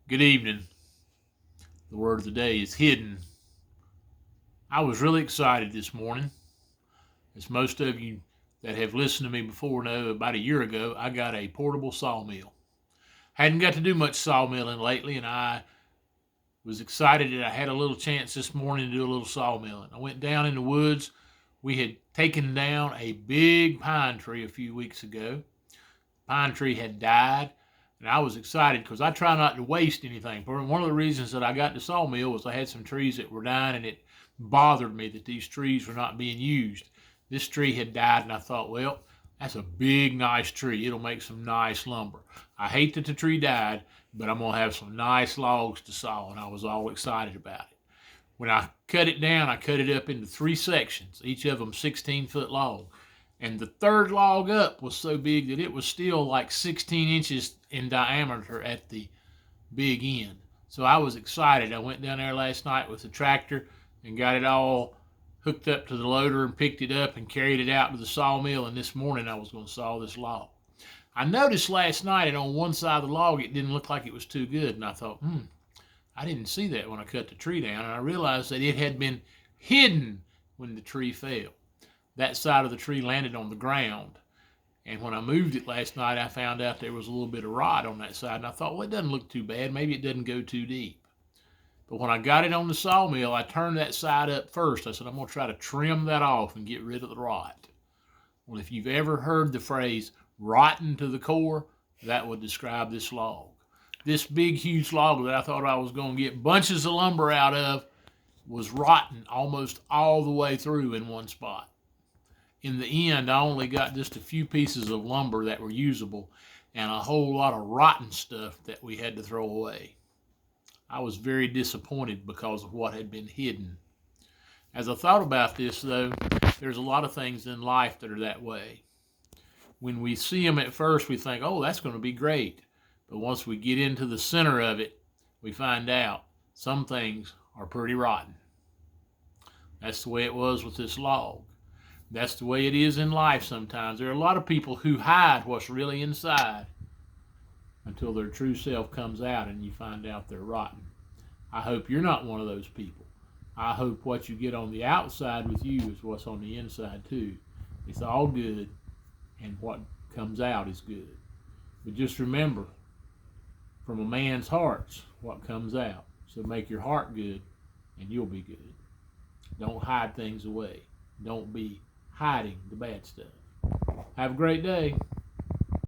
Good evening. The word of the day is hidden. I was really excited this morning. As most of you that have listened to me before know, about a year ago, I got a portable sawmill. Hadn't got to do much sawmilling lately, and I was excited that I had a little chance this morning to do a little sawmilling. I went down in the woods. We had taken down a big pine tree a few weeks ago. Pine tree had died, and I was excited because I try not to waste anything. One of the reasons that I got the sawmill was I had some trees that were dying, and it bothered me that these trees were not being used. This tree had died, and I thought, well, that's a big, nice tree. It'll make some nice lumber. I hate that the tree died, but I'm going to have some nice logs to saw, and I was all excited about it. When I cut it down, I cut it up into 3 sections, each of them 16-foot long. And the third log up was so big that it was still like 16 inches in diameter at the big end. So I was excited. I went down there last night with the tractor and got it all hooked up to the loader and picked it up and carried it out to the sawmill. And this morning I was going to saw this log. I noticed last night that on one side of the log it didn't look like it was too good. And I thought, I didn't see that when I cut the tree down. And I realized that it had been hidden when the tree fell. That side of the tree landed on the ground. And when I moved it last night, I found out there was a little bit of rot on that side. And I thought, well, it doesn't look too bad. Maybe it doesn't go too deep. But when I got it on the sawmill, I turned that side up first. I said, I'm going to try to trim that off and get rid of the rot. Well, if you've ever heard the phrase rotten to the core, that would describe this log. This big, huge log that I thought I was going to get bunches of lumber out of was rotten almost all the way through in one spot. In the end, I only got just a few pieces of lumber that were usable and a whole lot of rotten stuff that we had to throw away. I was very disappointed because of what had been hidden. As I thought about this, though, there's a lot of things in life that are that way. When we see them at first, we think, oh, that's going to be great. But once we get into the center of it, we find out some things are pretty rotten. That's the way it was with this log. That's the way it is in life sometimes. There are a lot of people who hide what's really inside until their true self comes out and you find out they're rotten. I hope you're not one of those people. I hope what you get on the outside with you is what's on the inside too. It's all good, and what comes out is good. But just remember, from a man's heart's what comes out. So make your heart good, and you'll be good. Don't hide things away. Don't be hiding the bad stuff. Have a great day.